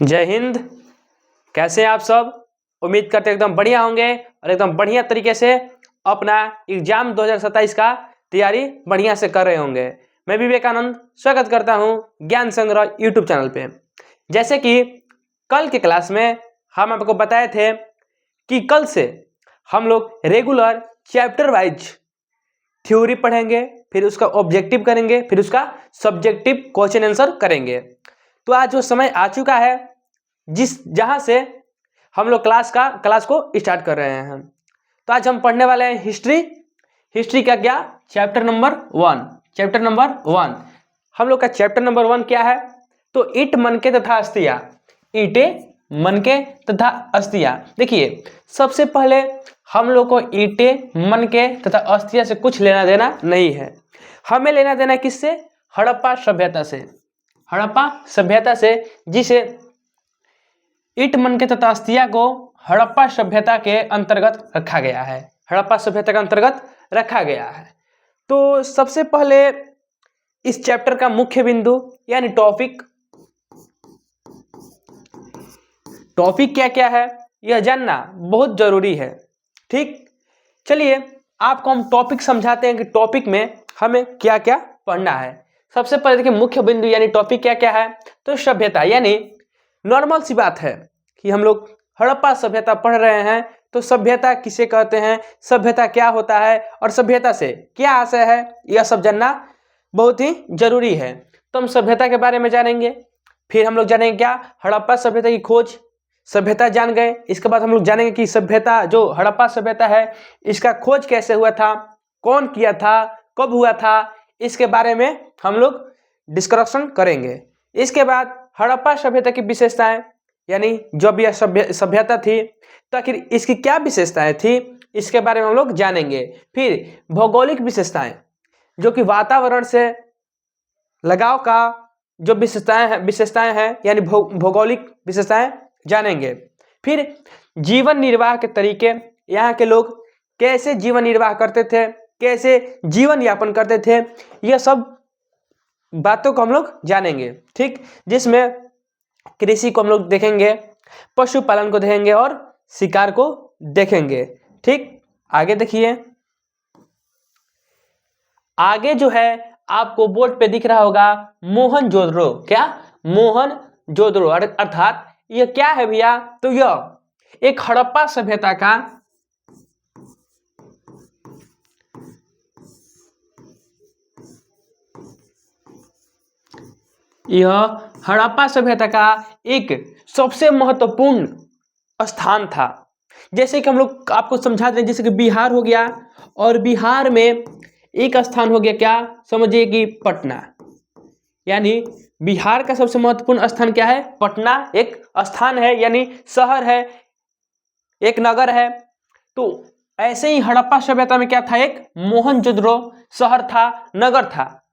जय हिंद। कैसे हैं आप सब? उम्मीद करते हैं एकदम बढ़िया होंगे और एकदम बढ़िया तरीके से अपना एग्जाम 2027 का तैयारी बढ़िया से कर रहे होंगे। मैं विवेकानंद स्वागत करता हूं ज्ञान संग्रह यूट्यूब चैनल पे। जैसे कि कल के क्लास में हम आपको बताए थे कि कल से हम लोग रेगुलर चैप्टर वाइज थ्योरी पढ़ेंगे, फिर उसका ऑब्जेक्टिव करेंगे, फिर उसका सब्जेक्टिव क्वेश्चन आंसर करेंगे। तो आज वो समय आ चुका है जहां से हम लोग क्लास को स्टार्ट कर रहे हैं। तो आज हम पढ़ने वाले हैं हिस्ट्री का क्या चैप्टर नंबर 1। हम लोग का चैप्टर नंबर 1 क्या है? तो ईंट मनके तथा अस्थियां। ईंटे मनके तथा अस्थियां। देखिए, सबसे पहले हम लोग को ईंटे मनके तथा अस्थियां से कुछ लेना देना नहीं है। हमें लेना देना किससे? हड़प्पा सभ्यता से। हड़प्पा सभ्यता से, जिसे ईंट मनके तथा अस्थियां को हड़प्पा सभ्यता के अंतर्गत रखा गया है। हड़प्पा सभ्यता के अंतर्गत रखा गया है। तो सबसे पहले इस चैप्टर का मुख्य बिंदु यानी टॉपिक क्या क्या है यह जानना बहुत जरूरी है। ठीक, चलिए आपको हम टॉपिक समझाते हैं कि टॉपिक में हमें क्या क्या पढ़ना है। सबसे पहले देखिए, मुख्य बिंदु यानी टॉपिक क्या क्या है? तो सभ्यता, यानी नॉर्मल सी बात है कि हम लोग हड़प्पा सभ्यता पढ़ रहे हैं, तो सभ्यता किसे कहते हैं, सभ्यता क्या होता है और सभ्यता से क्या आशय है, यह सब जानना बहुत ही जरूरी है। तो हम सभ्यता के बारे में जानेंगे, फिर हम लोग जानेंगे क्या हड़प्पा सभ्यता की खोज। सभ्यता जान गए, इसके बाद हम लोग जानेंगे कि सभ्यता जो हड़प्पा सभ्यता है इसका खोज कैसे हुआ था, कौन किया था, कब हुआ था, इसके बारे में हम लोग डिस्कशन करेंगे। इसके बाद हड़प्पा सभ्यता की विशेषताएं, यानी जब यह सभ्यता थी तो आखिर इसकी क्या विशेषताएं थी, इसके बारे में हम लोग जानेंगे। फिर भौगोलिक विशेषताएं, जो कि वातावरण से लगाव का जो विशेषताएं हैं यानी भौगोलिक विशेषताएं जानेंगे। फिर जीवन निर्वाह के तरीके, यहाँ के लोग कैसे जीवन निर्वाह करते थे, कैसे जीवन यापन करते थे, यह सब बातों को हम लोग जानेंगे। ठीक, जिसमें कृषि को हम लोग देखेंगे, पशुपालन को देखेंगे और शिकार को देखेंगे। ठीक, आगे देखिए, आगे जो है आपको बोर्ड पे दिख रहा होगा मोहनजोदड़ो। क्या? मोहनजोदड़ो अर्थात यह क्या है भैया? तो यह एक हड़प्पा सभ्यता का एक सबसे महत्वपूर्ण स्थान था। जैसे कि हम लोग आपको समझा दें, जैसे कि बिहार हो गया, और बिहार में एक स्थान हो गया क्या, समझिए कि पटना। यानी बिहार का सबसे महत्वपूर्ण स्थान क्या है? पटना एक स्थान है, यानी शहर है, एक नगर है। तो ऐसे ही हड़प्पा सभ्यता में क्या था? एक मोहनजोदड़ो शहर था, नगर था।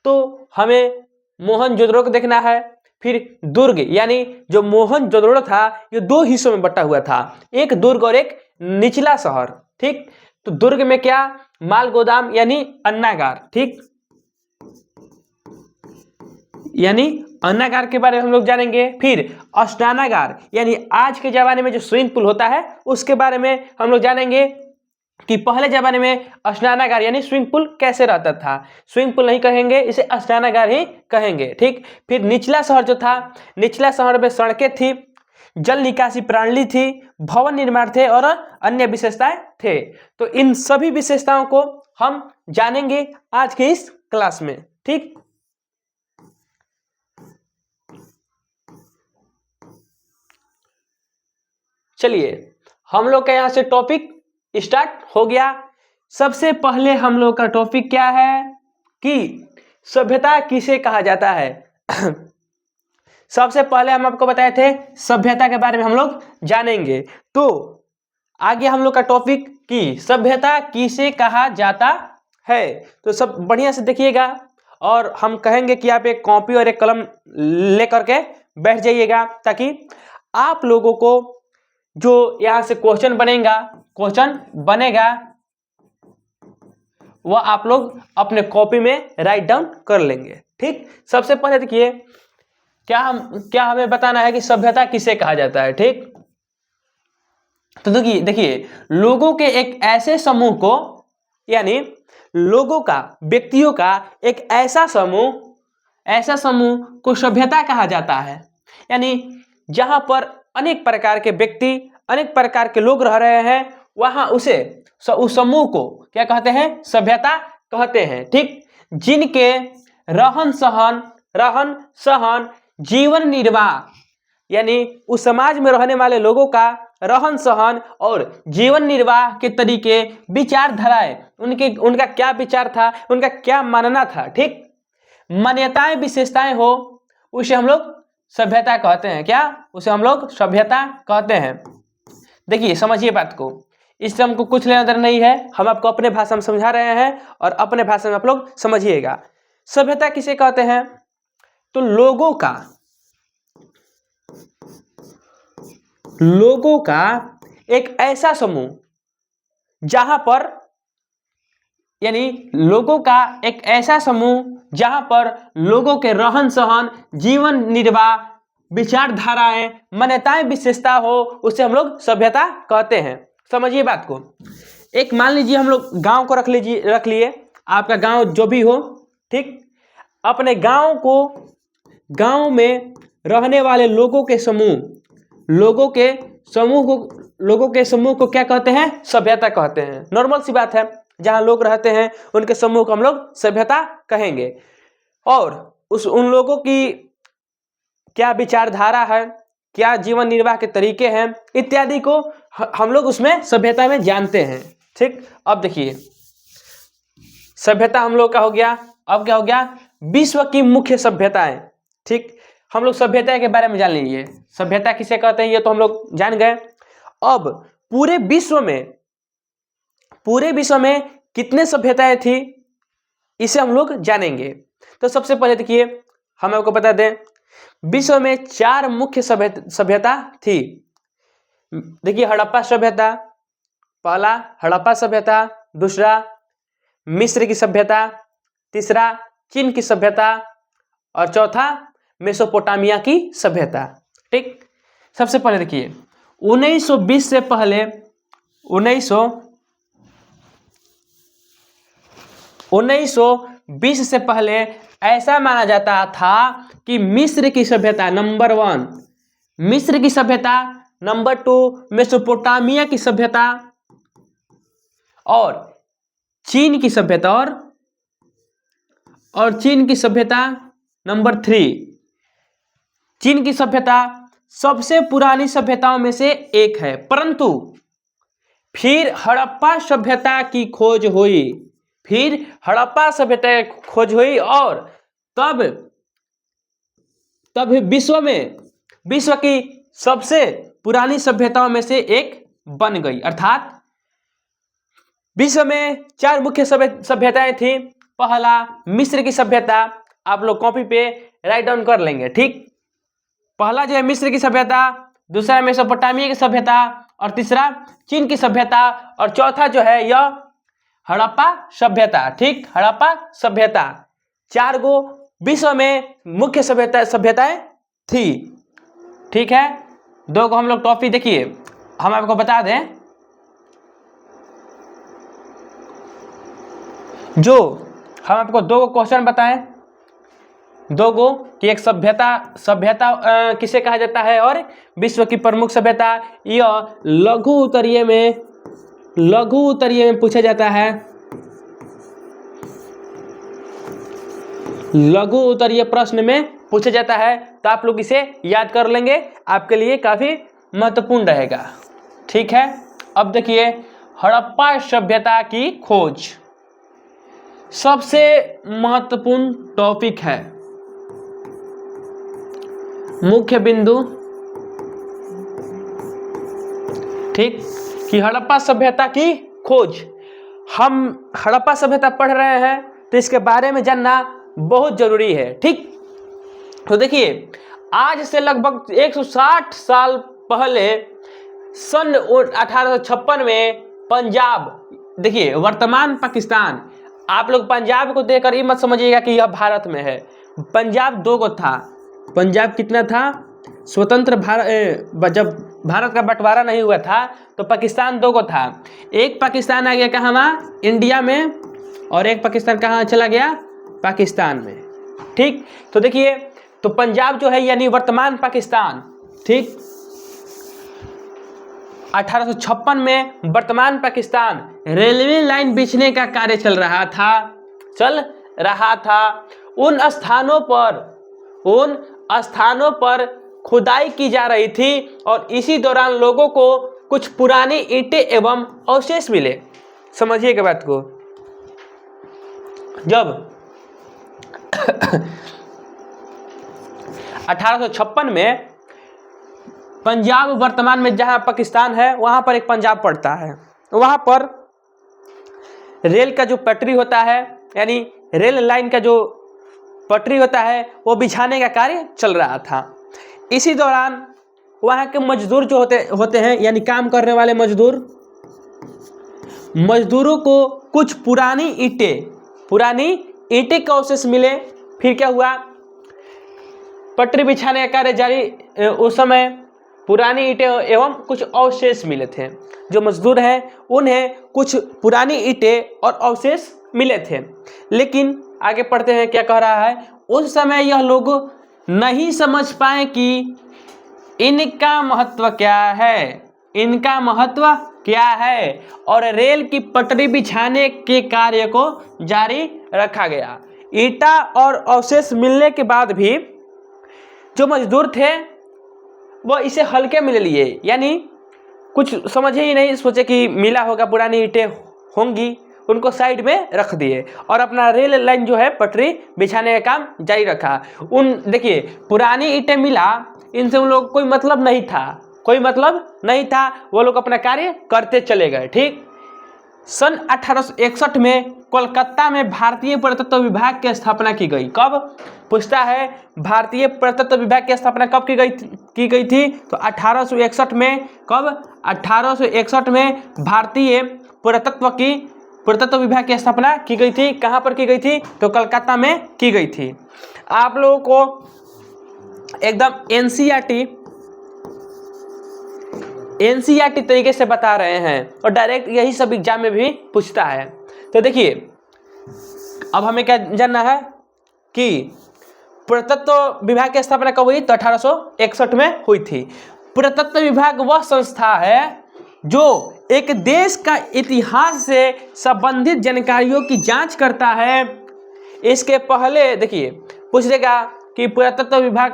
तो हमें मोहनजोदड़ो को देखना है। फिर दुर्ग, यानी जो मोहनजोदड़ो था ये दो हिस्सों में बटा हुआ था, एक दुर्ग और एक निचला शहर। ठीक, तो दुर्ग में क्या? माल गोदाम यानी अन्नागार। ठीक, यानी अन्नागार के बारे में हम लोग जानेंगे। फिर स्नानागार, यानी आज के जमाने में जो स्विमिंग पूल होता है उसके बारे में हम लोग जानेंगे कि पहले जमाने में स्नानागार यानी स्विमिंग पूल कैसे रहता था। स्विमिंग पूल नहीं कहेंगे, इसे स्नानागार ही कहेंगे। ठीक, फिर निचला शहर जो था, निचला शहर में सड़कें थी, जल निकासी प्रणाली थी, भवन निर्माण थे और अन्य विशेषताएं थे। तो इन सभी विशेषताओं को हम जानेंगे आज के इस क्लास में। ठीक, चलिए हम लोग का यहाँ से टॉपिक स्टार्ट हो गया। सबसे पहले हम लोग का टॉपिक क्या है कि सभ्यता किसे कहा जाता है। सबसे पहले हम आपको बताए थे सभ्यता के बारे में हम लोग जानेंगे। तो आगे हम लोग का टॉपिक कि सभ्यता किसे कहा जाता है। तो सब बढ़िया से देखिएगा, और हम कहेंगे कि आप एक कॉपी और एक कलम लेकर के बैठ जाइएगा, ताकि आप लोगों को जो यहां से क्वेश्चन बनेगा वह आप लोग अपने कॉपी में राइट डाउन कर लेंगे। ठीक, सबसे पहले देखिए क्या हमें बताना है कि सभ्यता किसे कहा जाता है। ठीक, तो देखिए लोगों के एक ऐसे समूह को, यानी लोगों का, व्यक्तियों का एक ऐसा समूह को सभ्यता कहा जाता है। यानी जहां पर अनेक प्रकार के व्यक्ति, अनेक प्रकार के लोग रह रहे हैं, वहां उस समूह को क्या कहते हैं? सभ्यता कहते हैं। ठीक, जिनके रहन सहन, जीवन निर्वाह, यानी उस समाज में रहने वाले लोगों का रहन सहन और जीवन निर्वाह के तरीके, विचारधाराएं, उनका क्या विचार था, उनका क्या मानना था, ठीक, मान्यताएं, विशेषताएं हो, उसे हम लोग सभ्यता कहते हैं। क्या? उसे हम लोग सभ्यता कहते हैं। देखिए समझिए बात को, इससे हमको कुछ लेना देना नहीं है, हम आपको अपने भाषा में समझा रहे हैं और अपने भाषा में आप लोग समझिएगा। सभ्यता किसे कहते हैं? तो लोगों का एक ऐसा समूह जहां पर, यानी लोगों का एक ऐसा समूह जहां पर लोगों के रहन सहन, जीवन निर्वाह, विचारधाराएं, मान्यताएं, विशेषता हो, उसे हम लोग सभ्यता कहते हैं। समझिए बात को। एक मान लीजिए हम लोग गांव को रख लिए, आपका गांव जो भी हो, ठीक, अपने गांव में रहने वाले लोगों के समूह को क्या कहते हैं? सभ्यता कहते हैं। नॉर्मल सी बात है, जहां लोग रहते हैं उनके समूह को हम लोग सभ्यता कहेंगे। और उन लोगों की क्या विचारधारा है, क्या जीवन निर्वाह के तरीके हैं, इत्यादि को हम लोग उसमें सभ्यता में जानते हैं। ठीक, अब देखिए सभ्यता हम लोग का हो गया। अब क्या हो गया? विश्व की मुख्य सभ्यताएं। ठीक, हम लोग सभ्यता के बारे में जान लीजिए, सभ्यता किसे कहते हैं ये तो हम लोग जान गए। अब पूरे विश्व में कितने सभ्यताएं थी, इसे हम लोग जानेंगे। तो सबसे पहले देखिए, हम आपको बता दें, विश्व में 4 मुख्य सभ्यता थी। देखिए, हड़प्पा सभ्यता, पहला हड़प्पा सभ्यता, दूसरा मिस्र की सभ्यता, तीसरा चीन की सभ्यता और चौथा मेसोपोटामिया की सभ्यता। ठीक, सबसे पहले देखिए 1920 से पहले 1920 से पहले ऐसा माना जाता था कि मिस्र की सभ्यता नंबर 1, मिस्र की सभ्यता नंबर 2, मेसोपोटामिया की सभ्यता और चीन की सभ्यता और चीन की सभ्यता नंबर 3। चीन की सभ्यता सबसे पुरानी सभ्यताओं में से एक है, परंतु फिर हड़प्पा सभ्यता की खोज हुई और तब विश्व की सबसे पुरानी सभ्यताओं में से एक बन गई। अर्थात विश्व में 4 मुख्य सभ्यताएं थी। पहला मिस्र की सभ्यता, आप लोग कॉपी पे राइट डाउन कर लेंगे। ठीक, पहला जो है मिस्र की सभ्यता, दूसरा मेसोपोटामिया की सभ्यता और तीसरा चीन की सभ्यता और चौथा जो है यह हड़प्पा सभ्यता। ठीक, हड़प्पा सभ्यता। 4 गो विश्व में मुख्य सभ्यताएं थी। ठीक है, 2 को हम लोग टॉपिक देखिए, हम आपको बता दें, जो हम आपको 2 क्वेश्चन बताएं, 2 गो कि एक सभ्यता किसे कहा जाता है और विश्व की प्रमुख सभ्यता, यह लघु उत्तरीय में पूछा जाता है। लघु उत्तरीय प्रश्न में पूछा जाता है, तो आप लोग इसे याद कर लेंगे, आपके लिए काफी महत्वपूर्ण रहेगा। ठीक है, अब देखिए हड़प्पा सभ्यता की खोज सबसे महत्वपूर्ण टॉपिक है, मुख्य बिंदु। ठीक, कि हड़प्पा सभ्यता की खोज। हम हड़प्पा सभ्यता पढ़ रहे हैं तो इसके बारे में जानना बहुत जरूरी है। ठीक, तो देखिए आज से लगभग 160 साल पहले सन 1856 में पंजाब, देखिए वर्तमान पाकिस्तान, आप लोग पंजाब को देखकर ये मत समझिएगा कि यह भारत में है। पंजाब 2 गो था, पंजाब कितना था स्वतंत्र भारत, जब भारत का बंटवारा नहीं हुआ था तो पाकिस्तान 2 को था। एक पाकिस्तान आ गया कहाँ, वहाँ इंडिया में, और एक पाकिस्तान कहाँ चला गया, पाकिस्तान में। ठीक, तो देखिए, तो पंजाब जो है यानी वर्तमान पाकिस्तान, ठीक, 1856 में वर्तमान पाकिस्तान रेलवे लाइन बिछने का कार्य चल रहा था। उन स्थानों पर खुदाई की जा रही थी और इसी दौरान लोगों को कुछ पुरानी ईंटें एवं अवशेष मिले। समझिएगा बात को, जब 1856 में पंजाब वर्तमान में जहां पाकिस्तान है वहां पर एक पंजाब पड़ता है, वहां पर रेल का जो पटरी होता है यानी रेल लाइन का जो पटरी होता है वो बिछाने का कार्य चल रहा था। इसी दौरान वहाँ के मजदूर जो होते हैं यानी काम करने वाले मजदूरों को कुछ पुरानी ईंटें के अवशेष मिले। फिर क्या हुआ, पटरी बिछाने का कार्य जारी, उस समय पुरानी ईंटें एवं कुछ अवशेष मिले थे। जो मजदूर हैं उन्हें कुछ पुरानी ईंटें और अवशेष मिले थे। लेकिन आगे पढ़ते हैं क्या कह रहा है, उस समय यह लोग नहीं समझ पाए कि इनका महत्व क्या है और रेल की पटरी बिछाने के कार्य को जारी रखा गया। ईंटा और अवशेष मिलने के बाद भी जो मजदूर थे वो इसे हल्के में ले लिए, यानी कुछ समझे ही नहीं, सोचे कि मिला होगा पुरानी ईंटें होंगी, उनको साइड में रख दिए और अपना रेल लाइन जो है पटरी बिछाने का काम जारी रखा। देखिए, पुरानी ईंटें मिला, इनसे उन लोग कोई मतलब नहीं था, वो लोग अपना कार्य करते चले गए। ठीक, सन 1861 में कोलकाता में भारतीय पुरातत्व विभाग की स्थापना की गई। कब पूछता है, भारतीय पुरातत्व विभाग की स्थापना कब की गई थी? तो 1861 में। कब? 1861 में भारतीय पुरातत्व विभाग की स्थापना की गई थी। कहाँ पर की गई थी? तो कलकत्ता में की गई थी। आप लोगों को एकदम एनसीईआरटी तरीके से बता रहे हैं और डायरेक्ट यही सब एग्जाम में भी पूछता है। तो देखिए, अब हमें क्या जानना है कि पुरातत्व विभाग की स्थापना कब हुई? तो 1861 में हुई थी। पुरातत्व विभाग वह संस्था है जो एक देश का इतिहास से संबंधित जानकारियों की जांच करता है। इसके पहले देखिए पूछ देगा कि पुरातत्व विभाग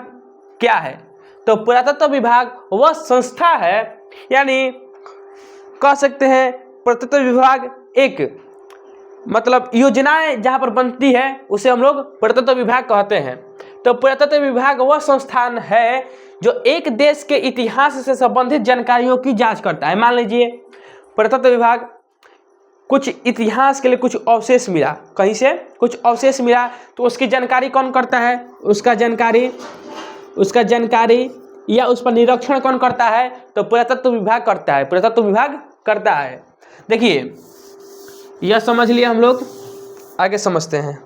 क्या है, तो पुरातत्व विभाग वह संस्था है, यानी कह सकते हैं पुरातत्व विभाग एक मतलब योजनाएं जहां पर बनती है उसे हम लोग पुरातत्व विभाग कहते हैं। तो पुरातत्व विभाग वह संस्थान है जो एक देश के इतिहास से संबंधित जानकारियों की जांच करता है। मान लीजिए पुरातत्व विभाग कुछ इतिहास के लिए कुछ अवशेष मिला, कहीं से कुछ अवशेष मिला, तो उसकी जानकारी कौन करता है? उसका जानकारी या उस पर निरीक्षण कौन करता है? तो पुरातत्व विभाग करता है। देखिए, यह समझ लिया, हम लोग आगे समझते हैं।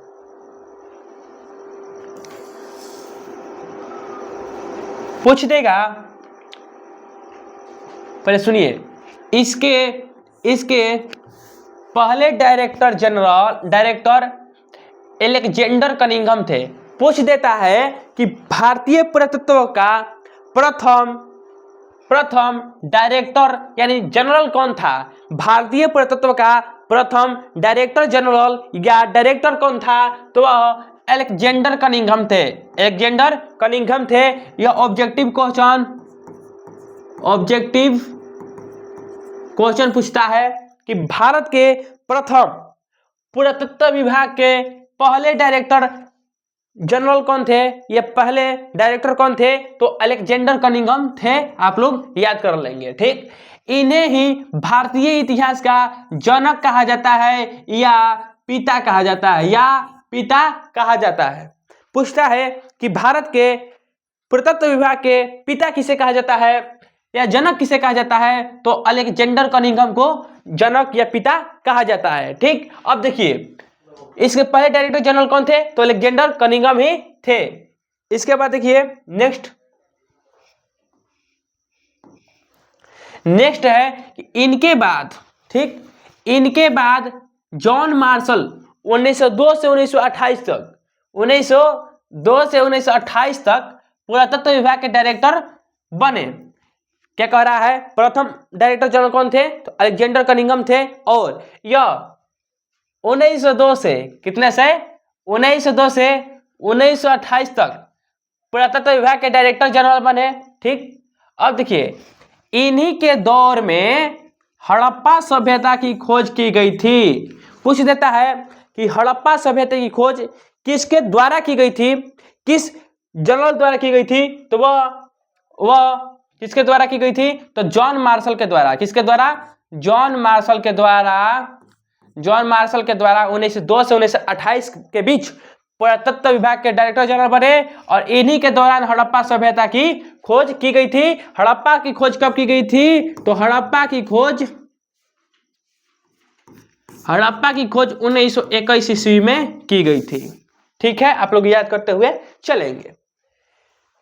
पूछ देगा, पहले सुनिए, इसके पहले डायरेक्टर एलेक्जेंडर कनिंघम थे। पूछ देता है कि भारतीय पुरातत्व का प्रथम डायरेक्टर यानी जनरल कौन था? भारतीय पुरातत्व का प्रथम डायरेक्टर जनरल या डायरेक्टर कौन था? तो वह एलेक्जेंडर कनिंघम थे। यह ऑब्जेक्टिव क्वेश्चन पूछता है कि भारत के प्रथम पुरातत्व विभाग के पहले डायरेक्टर जनरल कौन थे? ये पहले डायरेक्टर कौन थे? तो अलेक्जेंडर कनिंघम थे। आप लोग याद कर लेंगे। ठीक, इन्हें ही भारतीय इतिहास का जनक कहा जाता है या पिता कहा जाता है। पूछता है कि भारत के पुरातत्व विभाग के पिता किसे कहा जाता है या जनक किसे कहा जाता है? तो अलेक्जेंडर कनिंघम को जनक या पिता कहा जाता है। ठीक, अब देखिए इसके पहले डायरेक्टर जनरल कौन थे? तो अलेक्जेंडर कनिंघम ही थे। इसके बाद देखिए नेक्स्ट है कि इनके बाद, ठीक, इनके बाद जॉन मार्शल 1902 से 1928 तक, 1902 से 1928 तक पुरातत्व विभाग के डायरेक्टर बने। क्या कह रहा है, प्रथम डायरेक्टर जनरल कौन थे, तो अलेक्जेंडर कनिंघम थे, और यह 1902 से कितने से 1902 से 1928 तक पुरातत्व विभाग के डायरेक्टर जनरल बने। ठीक, अब देखिए इन्हीं के दौर में हड़प्पा सभ्यता की खोज की गई थी। पूछ देता है कि हड़प्पा सभ्यता की खोज किसके द्वारा की गई थी, किस जनरल द्वारा की गई थी, तो वह किसके द्वारा की गई थी, तो जॉन मार्शल के द्वारा। किसके द्वारा, जॉन मार्शल के द्वारा। जॉन मार्शल के द्वारा 1902 से 1928 के बीच पुरातत्व विभाग के डायरेक्टर जनरल बने, और इन्हीं के दौरान हड़प्पा सभ्यता की खोज की गई थी। हड़प्पा की खोज कब की गई थी, तो हड़प्पा की खोज 1921 ईस्वी में की गई थी। ठीक है, आप लोग याद करते हुए चलेंगे।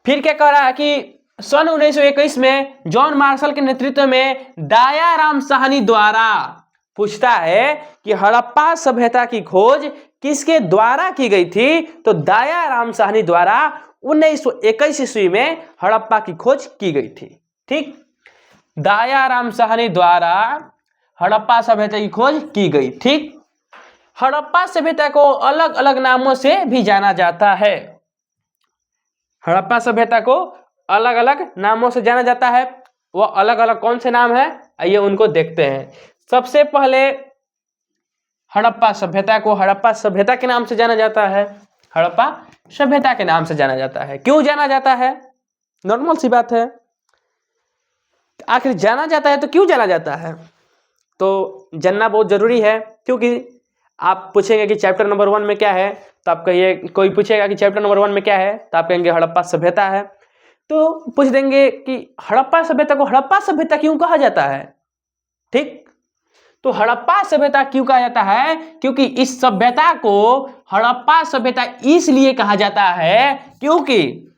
फिर क्या कह रहा है कि सन 1921 में जॉन मार्शल के नेतृत्व में दयाराम साहनी द्वारा, पूछता है कि हड़प्पा सभ्यता की खोज किसके द्वारा की गई थी, तो दयाराम साहनी द्वारा 1921 ईस्वी में हड़प्पा की खोज की गई थी। ठीक, दयाराम साहनी द्वारा हड़प्पा सभ्यता की खोज की गई। ठीक, हड़प्पा सभ्यता को अलग अलग नामों से भी जाना जाता है। हड़प्पा सभ्यता को अलग अलग नामों से जाना जाता है। वो अलग अलग कौन से नाम है, आइए उनको देखते हैं। सबसे पहले हड़प्पा सभ्यता को हड़प्पा सभ्यता के नाम से जाना जाता है। हड़प्पा सभ्यता के नाम से जाना जाता है। क्यों जाना जाता है, नॉर्मल सी बात है, आखिर जाना जाता है तो क्यों जाना जाता है, तो जानना बहुत जरूरी है। क्योंकि आप पूछेंगे कि चैप्टर नंबर 1 में क्या है, तो आप कहिए, कोई पूछेगा कि चैप्टर नंबर 1 में क्या है, तो आप कहेंगे हड़प्पा सभ्यता है। तो पूछ देंगे कि हड़प्पा सभ्यता को हड़प्पा सभ्यता क्यों कहा जाता है। ठीक, तो हड़प्पा सभ्यता क्यों कहा जाता है, क्योंकि इस सभ्यता को हड़प्पा सभ्यता इसलिए कहा जाता है क्योंकि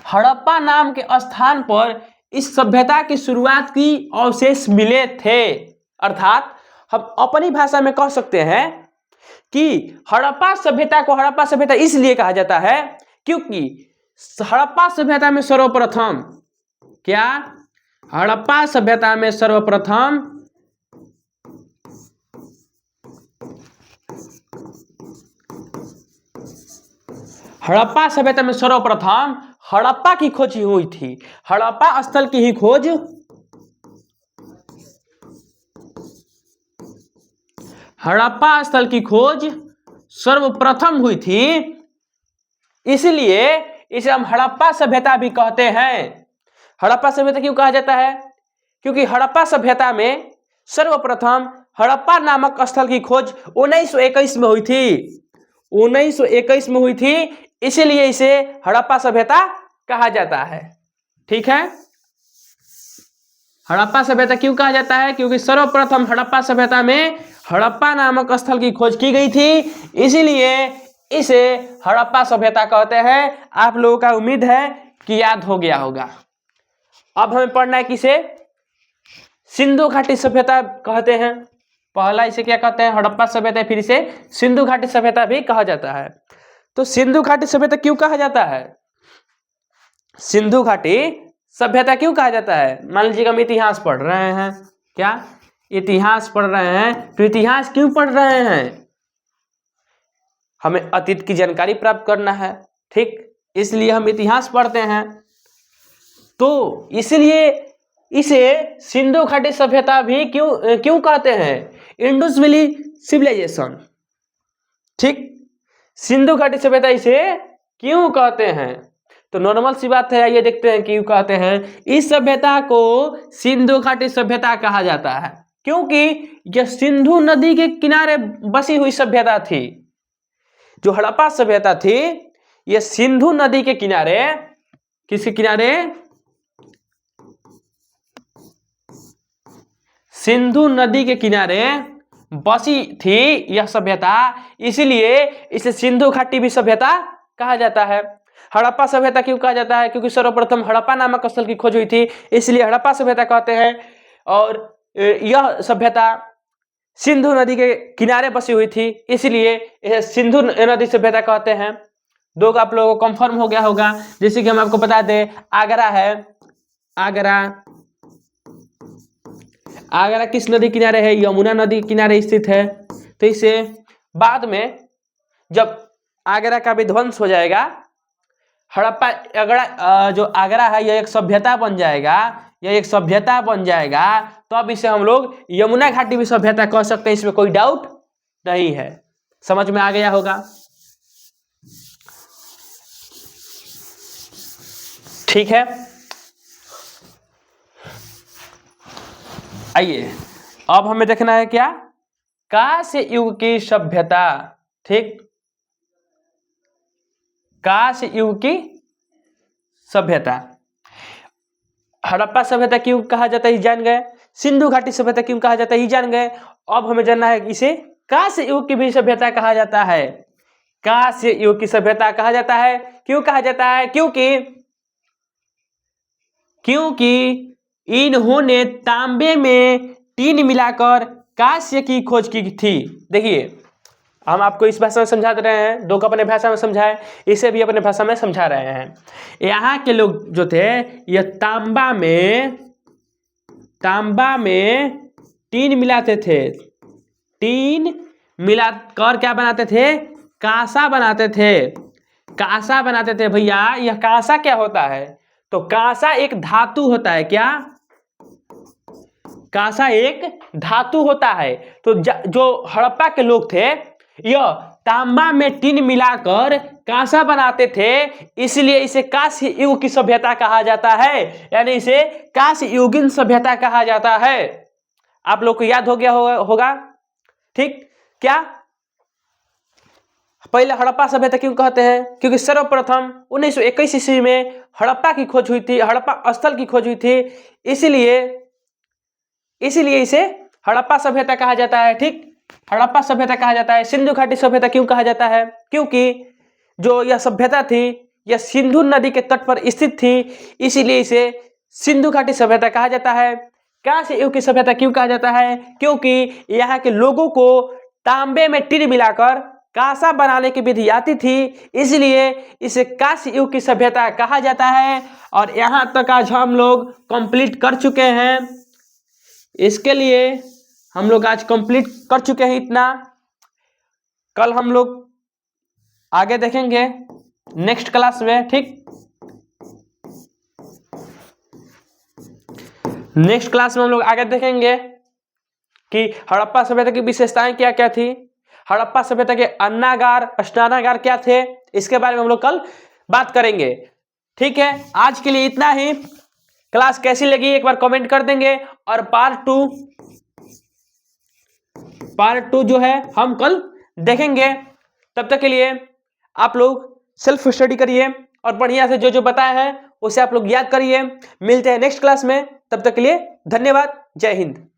हड़प्पा नाम के स्थान पर इस सभ्यता की शुरुआत की अवशेष मिले थे। अर्थात हम अपनी भाषा में कह सकते हैं कि हड़प्पा सभ्यता को हड़प्पा सभ्यता इसलिए कहा जाता है क्योंकि हड़प्पा सभ्यता में सर्वप्रथम, क्या, हड़प्पा सभ्यता में सर्वप्रथम हड़प्पा सभ्यता में सर्वप्रथम हड़प्पा की खोज हुई थी। हड़प्पा स्थल की ही खोज हड़प्पा स्थल की खोज सर्वप्रथम हुई थी, इसलिए इसे हम हड़प्पा सभ्यता भी कहते हैं। हड़प्पा सभ्यता क्यों कहा जाता है, क्योंकि हड़प्पा सभ्यता में सर्वप्रथम हड़प्पा नामक स्थल की खोज 1921 में हुई थी। 1921 में हुई थी, इसीलिए इसे हड़प्पा सभ्यता कहा जाता है। ठीक है, हड़प्पा सभ्यता क्यों कहा जाता है, क्योंकि सर्वप्रथम हड़प्पा सभ्यता में हड़प्पा नामक स्थल की खोज की गई थी, इसीलिए इसे हड़प्पा सभ्यता कहते हैं। आप लोगों का उम्मीद है कि याद हो गया होगा। अब हमें पढ़ना है किसे, सिंधु घाटी सभ्यता कहते हैं। पहला इसे क्या कहते हैं, हड़प्पा सभ्यता, फिर इसे सिंधु घाटी सभ्यता भी कहा जाता है। तो सिंधु घाटी सभ्यता क्यों कहा जाता है, सिंधु घाटी सभ्यता क्यों कहा जाता है। मान लीजिए हम इतिहास पढ़ रहे हैं, क्या इतिहास पढ़ रहे हैं, तो इतिहास क्यों पढ़ रहे हैं, हमें अतीत की जानकारी प्राप्त करना है। ठीक, इसलिए हम इतिहास पढ़ते हैं। तो इसलिए इसे सिंधु घाटी सभ्यता भी क्यों कहते हैं, इंडस वैली सिविलाइजेशन। ठीक, सिंधु घाटी सभ्यता इसे क्यों कहते हैं, तो नॉर्मल सी बात है, आइए देखते हैं क्यों कहते हैं। इस सभ्यता को सिंधु घाटी सभ्यता कहा जाता है क्योंकि यह सिंधु नदी के किनारे बसी हुई सभ्यता थी। जो हड़प्पा सभ्यता थी यह सिंधु नदी के किनारे, किसके किनारे, सिंधु नदी के किनारे बसी थी यह सभ्यता, इसलिए इसे सिंधु घाटी भी सभ्यता कहा जाता है। हड़प्पा सभ्यता क्यों कहा जाता है? क्योंकि सर्वप्रथम हड़प्पा नामक स्थल की खोज हुई थी, इसलिए हड़प्पा सभ्यता कहते हैं। और यह सभ्यता सिंधु नदी के किनारे बसी हुई थी, इसलिए यह सिंधु नदी सभ्यता कहते हैं। दो का आप लोगों को कंफर्म हो गया होगा। जैसे कि हम आपको बता दें, आगरा है, आगरा किस नदी किनारे है? यमुना नदी किनारे स्थित है। तो इसे बाद में जब आगरा का विध्वंस हो जाएगा, हड़प्पा जो आगरा है यह एक सभ्यता बन जाएगा, तो अब इसे हम लोग यमुना घाटी भी सभ्यता कह सकते हैं, इसमें कोई डाउट नहीं है। समझ में आ गया होगा? ठीक है, आइए अब हमें देखना है क्या? कांस्य युग की सभ्यता। ठीक, कांस्य युग की सभ्यता। हड़प्पा सभ्यता क्यों कहा जाता है, जान गए। सिंधु घाटी सभ्यता क्यों कहा जाता है, जान गए। अब हमें जानना है इसे कांस्य युग की भी सभ्यता कहा जाता है। कांस्य युग की सभ्यता कहा जाता है। क्यों कहा जाता है? क्योंकि इन्होंने तांबे में टीन मिलाकर कांस्य की खोज की थी। देखिए, हम आपको इस भाषा में समझा दे रहे हैं, दो को अपने भाषा में समझाए, इसे भी अपने भाषा में समझा रहे हैं। यहाँ के लोग जो थे, यह तांबा में टीन मिलाते थे। टीन मिलाकर क्या बनाते थे? कांसा बनाते थे भैया। यह कांसा क्या होता है? तो कांसा एक धातु होता है। क्या? कांसा एक धातु होता है। तो जो हड़प्पा के लोग थे, यह तांबा में टीन मिलाकर कांसा बनाते थे, इसलिए इसे कांस्य युग की सभ्यता कहा जाता है, यानी इसे कांस्य युगीन सभ्यता कहा जाता है। आप लोग को याद हो गया होगा। ठीक, क्या पहले हड़प्पा सभ्यता क्यों कहते हैं? क्योंकि सर्वप्रथम 1921 ईस्वी में हड़प्पा की खोज हुई थी, हड़प्पा स्थल की खोज हुई थी, इसीलिए इसे हड़प्पा सभ्यता कहा जाता है। ठीक, हड़प्पा सभ्यता कहा जाता है। सिंधु घाटी सभ्यता क्यों कहा जाता है? क्योंकि जो यह सभ्यता थी, यह सिंधु नदी के तट पर स्थित थी, इसीलिए इसे सिंधु घाटी सभ्यता कहा जाता है। कांस्य युग की सभ्यता क्यों कहा जाता है? क्योंकि यहाँ के लोगों को तांबे में टीन मिलाकर कांसा बनाने की विधि आती थी, इसलिए इसे कांस्य युग की सभ्यता कहा जाता है। और यहाँ तक आज हम लोग कंप्लीट कर चुके हैं। इसके लिए हम लोग आज कंप्लीट कर चुके हैं इतना। कल हम लोग आगे देखेंगे नेक्स्ट क्लास में। ठीक, नेक्स्ट क्लास में हम लोग आगे देखेंगे कि हड़प्पा सभ्यता की विशेषताएं क्या क्या थी, हड़प्पा सभ्यता के अन्नागार स्नानागार क्या थे, इसके बारे में हम लोग कल बात करेंगे। ठीक है, आज के लिए इतना ही। क्लास कैसी लगी एक बार कमेंट कर देंगे, और पार्ट टू जो है हम कल देखेंगे। तब तक के लिए आप लोग सेल्फ स्टडी करिए और बढ़िया से जो बताया है उसे आप लोग याद करिए। मिलते हैं नेक्स्ट क्लास में, तब तक के लिए धन्यवाद। जय हिंद।